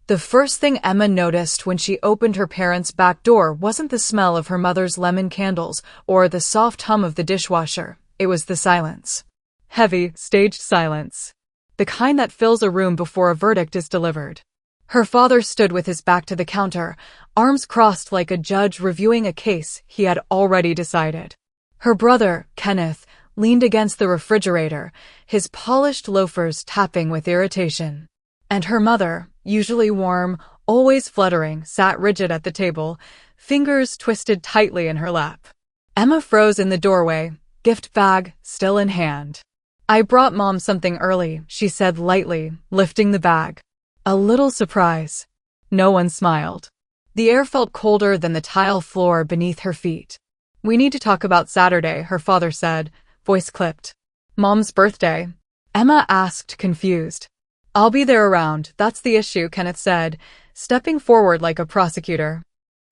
The first thing Emma noticed when she opened her parents' back door wasn't the smell of her mother's lemon candles or the soft hum of the dishwasher. It was the silence. Heavy, staged silence. The kind that fills a room before a verdict is delivered. Her father stood with his back to the counter, arms crossed like a judge reviewing a case he had already decided. Her brother, Kenneth, leaned against the refrigerator, his polished loafers tapping with irritation. And her mother, usually warm, always fluttering, sat rigid at the table, fingers twisted tightly in her lap. Emma froze in the doorway, gift bag still in hand. "I brought Mom something early," she said lightly, lifting the bag. A little surprise. No one smiled. The air felt colder than the tile floor beneath her feet. "We need to talk about Saturday," her father said, voice clipped. "Mom's birthday?" Emma asked, confused. "I'll be there around, that's the issue," Kenneth said, stepping forward like a prosecutor.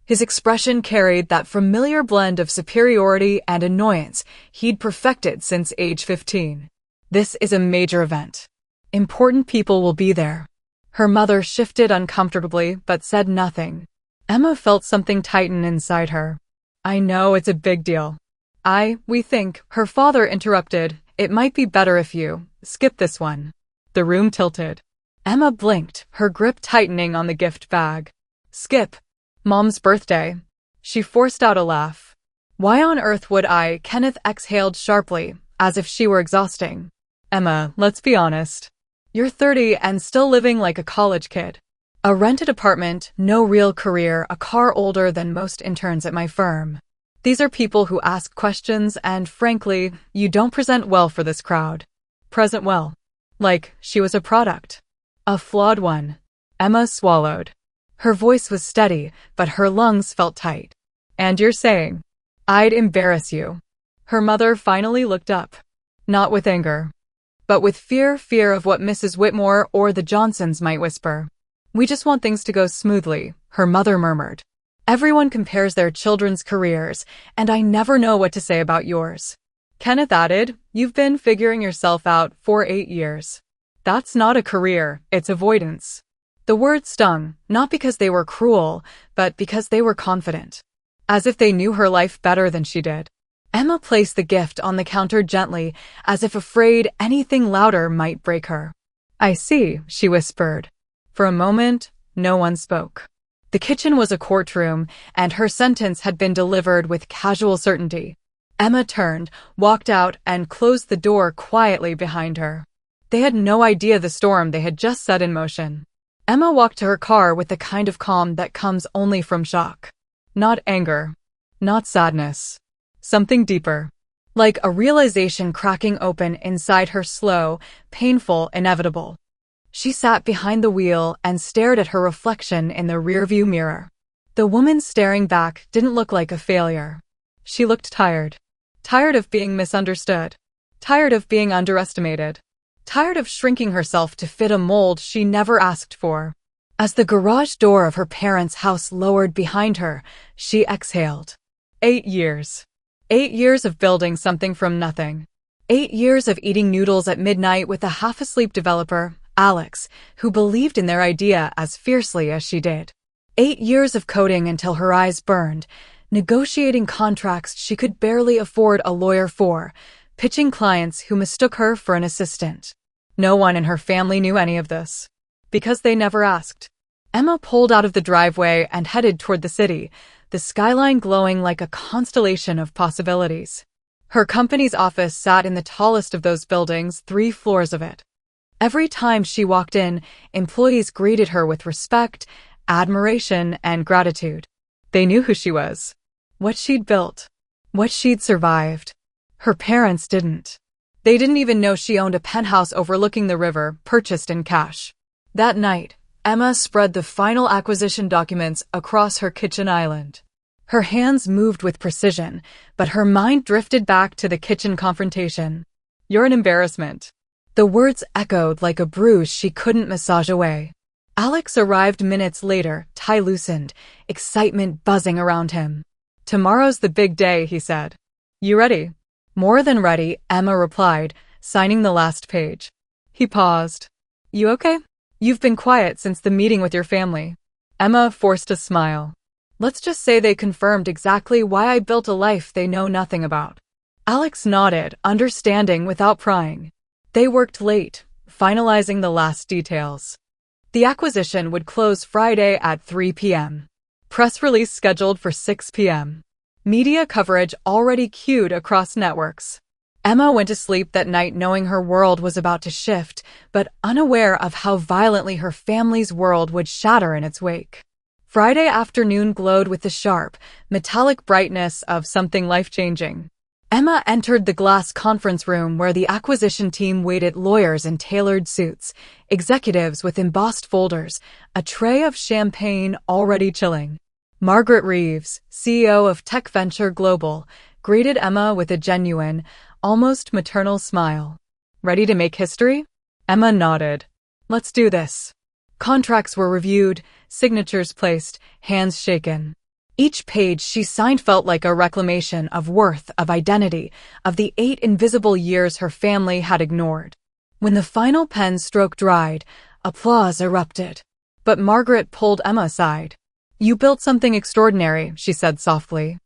His expression carried that familiar blend of superiority and annoyance he'd perfected since age 15. "This is a major event. Important people will be there." Her mother shifted uncomfortably but said nothing. Emma felt something tighten inside her. "I know it's a big deal." We think," her father interrupted, "it might be better if you skip this one." The room tilted. Emma blinked, her grip tightening on the gift bag. "Skip? Mom's birthday?" She forced out a laugh. "Why on earth would I?" Kenneth exhaled sharply, as if she were exhausting. "Emma, let's be honest. You're 30 and still living like a college kid. A rented apartment, no real career, a car older than most interns at my firm. These are people who ask questions and, frankly, you don't present well for this crowd." Present well. Like she was a product. A flawed one. Emma swallowed. Her voice was steady, but her lungs felt tight. "And you're saying I'd embarrass you?" Her mother finally looked up. Not with anger, but with fear of what Mrs. Whitmore or the Johnsons might whisper. "We just want things to go smoothly," her mother murmured. "Everyone compares their children's careers, and I never know what to say about yours." Kenneth added, "You've been figuring yourself out for 8 years. That's not a career, it's avoidance." The words stung, not because they were cruel, but because they were confident. As if they knew her life better than she did. Emma placed the gift on the counter gently, as if afraid anything louder might break her. "I see," she whispered. For a moment, no one spoke. The kitchen was a courtroom, and her sentence had been delivered with casual certainty. Emma turned, walked out, and closed the door quietly behind her. They had no idea the storm they had just set in motion. Emma walked to her car with the kind of calm that comes only from shock. Not anger. Not sadness. Something deeper. Like a realization cracking open inside her, slow, painful, inevitable. She sat behind the wheel and stared at her reflection in the rearview mirror. The woman staring back didn't look like a failure. She looked tired. Tired of being misunderstood. Tired of being underestimated. Tired of shrinking herself to fit a mold she never asked for. As the garage door of her parents' house lowered behind her, she exhaled. 8 years. 8 years of building something from nothing. 8 years of eating noodles at midnight with a half-asleep developer, Alex, who believed in their idea as fiercely as she did. 8 years of coding until her eyes burned, negotiating contracts she could barely afford a lawyer for, pitching clients who mistook her for an assistant. No one in her family knew any of this. Because they never asked. Emma pulled out of the driveway and headed toward the city, the skyline glowing like a constellation of possibilities. Her company's office sat in the tallest of those buildings, 3 floors of it. Every time she walked in, employees greeted her with respect, admiration, and gratitude. They knew who she was. What she'd built. What she'd survived. Her parents didn't. They didn't even know she owned a penthouse overlooking the river, purchased in cash. That night, Emma spread the final acquisition documents across her kitchen island. Her hands moved with precision, but her mind drifted back to the kitchen confrontation. "You're an embarrassment." The words echoed like a bruise she couldn't massage away. Alex arrived minutes later, tie loosened, excitement buzzing around him. "Tomorrow's the big day," he said. "You ready?" "More than ready," Emma replied, signing the last page. He paused. "You okay?" You've been quiet since the meeting with your family. Emma forced a smile. Let's just say they confirmed exactly why I built a life they know nothing about. Alex nodded, understanding without prying. They worked late, finalizing the last details. The acquisition would close Friday at 3 p.m. Press release scheduled for 6 p.m. Media coverage already queued across networks. Emma went to sleep that night knowing her world was about to shift, but unaware of how violently her family's world would shatter in its wake. Friday afternoon glowed with the sharp, metallic brightness of something life-changing. Emma entered the glass conference room where the acquisition team waited, lawyers in tailored suits, executives with embossed folders, a tray of champagne already chilling. Margaret Reeves, CEO of Tech Venture Global, greeted Emma with a genuine, almost maternal smile. Ready to make history? Emma nodded. Let's do this. Contracts were reviewed, signatures placed, hands shaken. Each page she signed felt like a reclamation of worth, of identity, of the 8 invisible years her family had ignored. When the final pen stroke dried, applause erupted. But Margaret pulled Emma aside. You built something extraordinary, she said softly.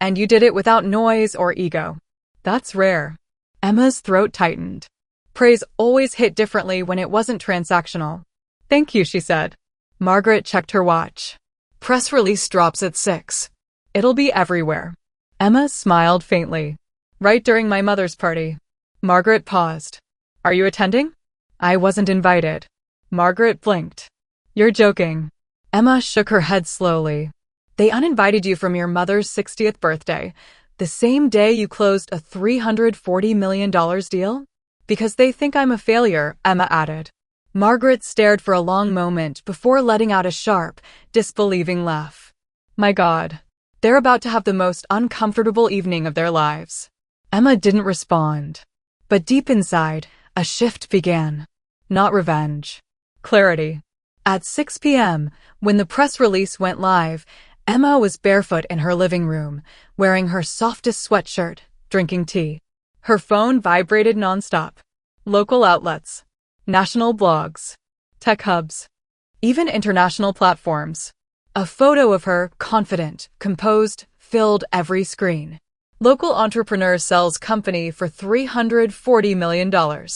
And you did it without noise or ego. That's rare. Emma's throat tightened. Praise always hit differently when it wasn't transactional. Thank you, she said. Margaret checked her watch. Press release drops at 6. It'll be everywhere. Emma smiled faintly. Right during my mother's party. Margaret paused. Are you attending? I wasn't invited. Margaret blinked. You're joking. Emma shook her head slowly. They uninvited you from your mother's 60th birthday, the same day you closed a $340 million deal? Because they think I'm a failure, Emma added. Margaret stared for a long moment before letting out a sharp, disbelieving laugh. My God, they're about to have the most uncomfortable evening of their lives. Emma didn't respond. But deep inside, a shift began. Not revenge. Clarity. At 6 p.m., when the press release went live, Emma was barefoot in her living room, wearing her softest sweatshirt, drinking tea. Her phone vibrated nonstop. Local outlets, national blogs, tech hubs, even international platforms. A photo of her, confident, composed, filled every screen. Local entrepreneur sells company for $340 million.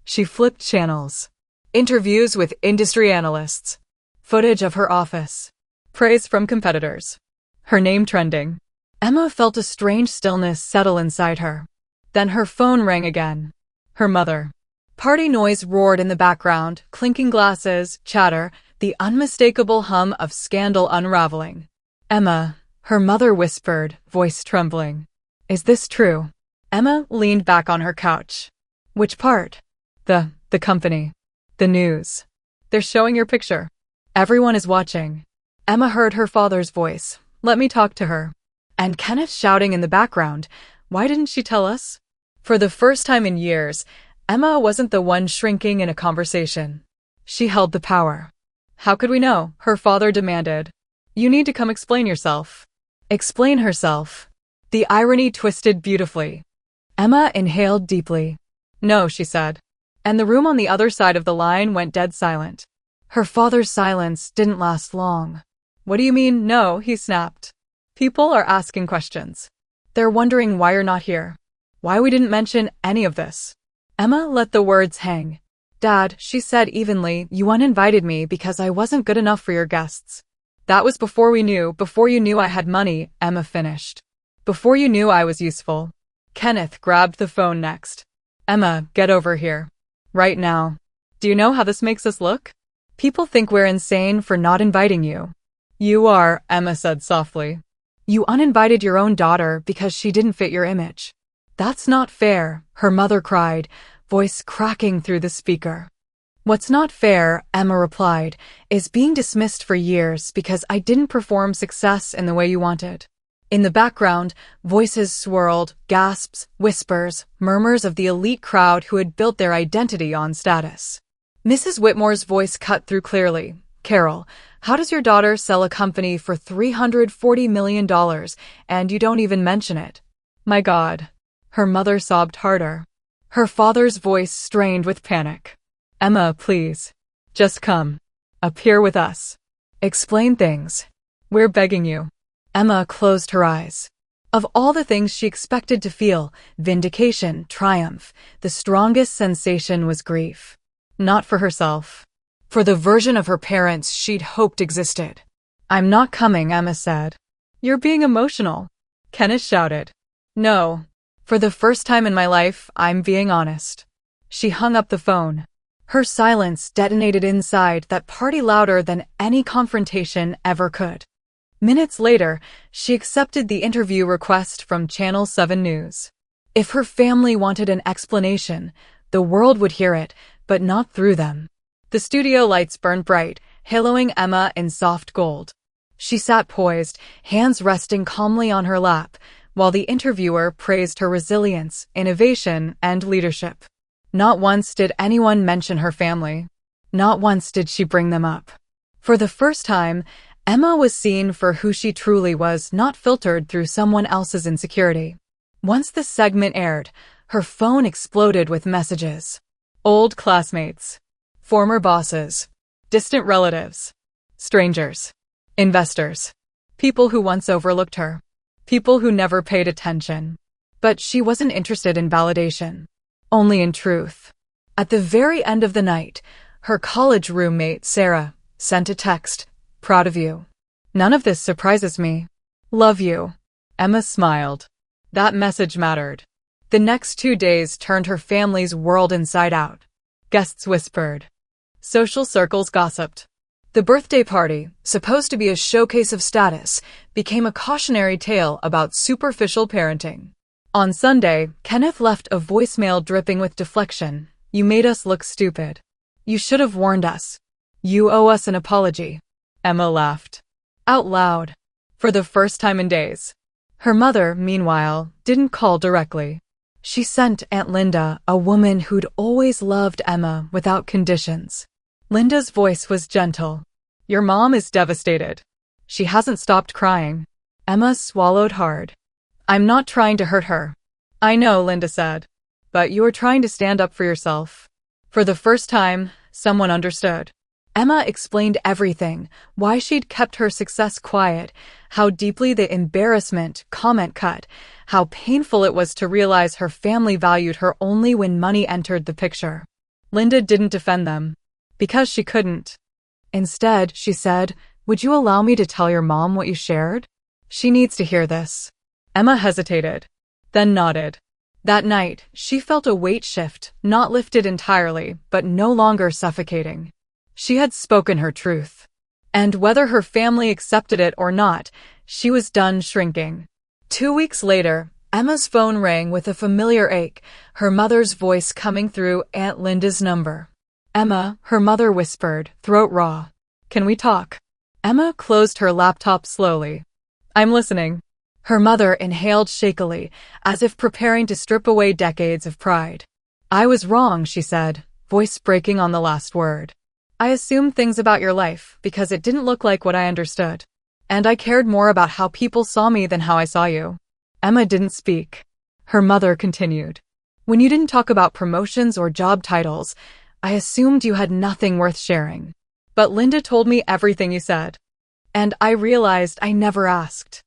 She flipped channels. Interviews with industry analysts. Footage of her office. Praise from competitors. Her name trending. Emma felt a strange stillness settle inside her. Then her phone rang again. Her mother. Party noise roared in the background, clinking glasses, chatter, the unmistakable hum of scandal unraveling. Emma, her mother whispered, voice trembling. Is this true? Emma leaned back on her couch. Which part? The company. The news. They're showing your picture. Everyone is watching. Emma heard her father's voice. Let me talk to her. And Kenneth shouting in the background. Why didn't she tell us? For the first time in years, Emma wasn't the one shrinking in a conversation. She held the power. How could we know? Her father demanded. You need to come explain yourself. Explain herself. The irony twisted beautifully. Emma inhaled deeply. No, she said. And the room on the other side of the line went dead silent. Her father's silence didn't last long. What do you mean, no? He snapped. People are asking questions. They're wondering why you're not here. Why we didn't mention any of this. Emma let the words hang. Dad, she said evenly, you uninvited me because I wasn't good enough for your guests. That was before you knew I had money, Emma finished. Before you knew I was useful. Kenneth grabbed the phone next. Emma, get over here. Right now. Do you know how this makes us look? People think we're insane for not inviting you. You are, Emma said softly. You uninvited your own daughter because she didn't fit your image. That's not fair, her mother cried, voice cracking through the speaker. What's not fair, Emma replied, is being dismissed for years because I didn't perform success in the way you wanted. In the background, voices swirled, gasps, whispers, murmurs of the elite crowd who had built their identity on status. Mrs. Whitmore's voice cut through clearly. Carol, how does your daughter sell a company for $340 million and you don't even mention it? My God. Her mother sobbed harder. Her father's voice strained with panic. Emma, please. Just come. Appear with us. Explain things. We're begging you. Emma closed her eyes. Of all the things she expected to feel, vindication, triumph, the strongest sensation was grief. Not for herself. For the version of her parents she'd hoped existed. I'm not coming, Emma said. You're being emotional. Kenneth shouted. No. For the first time in my life, I'm being honest. She hung up the phone. Her silence detonated inside that party louder than any confrontation ever could. Minutes later, she accepted the interview request from Channel 7 News. If her family wanted an explanation, the world would hear it, but not through them. The studio lights burned bright, haloing Emma in soft gold. She sat poised, hands resting calmly on her lap, while the interviewer praised her resilience, innovation, and leadership. Not once did anyone mention her family. Not once did she bring them up. For the first time, Emma was seen for who she truly was, not filtered through someone else's insecurity. Once the segment aired, her phone exploded with messages. Old classmates. Former bosses. Distant relatives. Strangers. Investors. People who once overlooked her. People who never paid attention. But she wasn't interested in validation. Only in truth. At the very end of the night, her college roommate, Sarah, sent a text. Proud of you. None of this surprises me. Love you. Emma smiled. That message mattered. The next 2 days turned her family's world inside out. Guests whispered. Social circles gossiped. The birthday party, supposed to be a showcase of status, became a cautionary tale about superficial parenting. On Sunday, Kenneth left a voicemail dripping with deflection. You made us look stupid. You should have warned us. You owe us an apology. Emma laughed. Out loud. For the first time in days. Her mother, meanwhile, didn't call directly. She sent Aunt Linda, a woman who'd always loved Emma without conditions. Linda's voice was gentle. Your mom is devastated. She hasn't stopped crying. Emma swallowed hard. I'm not trying to hurt her. I know, Linda said. But you are trying to stand up for yourself. For the first time, someone understood. Emma explained everything, why she'd kept her success quiet, how deeply the embarrassment comment cut, how painful it was to realize her family valued her only when money entered the picture. Linda didn't defend them. Because she couldn't. Instead, she said, would you allow me to tell your mom what you shared? She needs to hear this. Emma hesitated, then nodded. That night, she felt a weight shift, not lifted entirely, but no longer suffocating. She had spoken her truth. And whether her family accepted it or not, she was done shrinking. 2 weeks later, Emma's phone rang with a familiar ache, her mother's voice coming through Aunt Linda's number. Emma, her mother whispered, throat raw. Can we talk? Emma closed her laptop slowly. I'm listening. Her mother inhaled shakily, as if preparing to strip away decades of pride. I was wrong, she said, voice breaking on the last word. I assumed things about your life because it didn't look like what I understood. And I cared more about how people saw me than how I saw you. Emma didn't speak. Her mother continued. When you didn't talk about promotions or job titles, I assumed you had nothing worth sharing. But Linda told me everything you said. And I realized I never asked.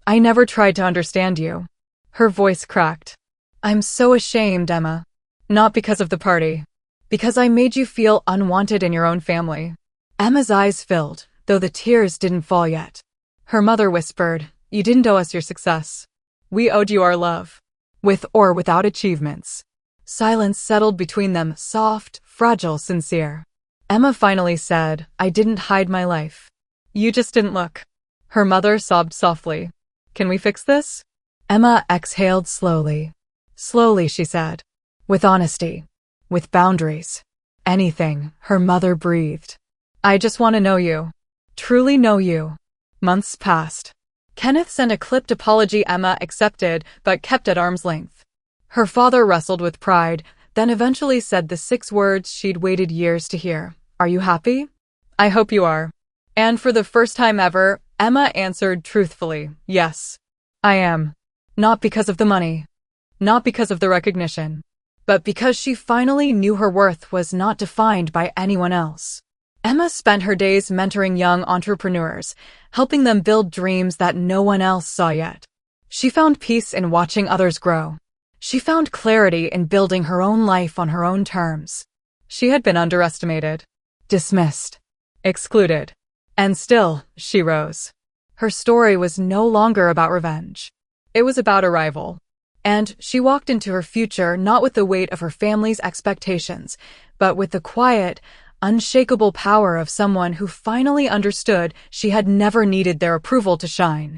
I never tried to understand you. Her voice cracked. I'm so ashamed, Emma. Not because of the party. Because I made you feel unwanted in your own family. Emma's eyes filled, though the tears didn't fall yet. Her mother whispered, you didn't owe us your success. We owed you our love. With or without achievements. Silence settled between them, soft, fragile, sincere. Emma finally said, I didn't hide my life. You just didn't look. Her mother sobbed softly. Can we fix this? Emma exhaled slowly. Slowly, she said. With honesty. With boundaries. Anything, her mother breathed. I just want to know you. Truly know you. Months passed. Kenneth sent a clipped apology Emma accepted, but kept at arm's length. Her father wrestled with pride, then eventually said the 6 words she'd waited years to hear. Are you happy? I hope you are. And for the first time ever, Emma answered truthfully, yes. I am. Not because of the money. Not because of the recognition. But because she finally knew her worth was not defined by anyone else. Emma spent her days mentoring young entrepreneurs, helping them build dreams that no one else saw yet. She found peace in watching others grow. She found clarity in building her own life on her own terms. She had been underestimated, dismissed, excluded. And still, she rose. Her story was no longer about revenge. It was about arrival. And she walked into her future not with the weight of her family's expectations, but with the quiet, unshakable power of someone who finally understood she had never needed their approval to shine.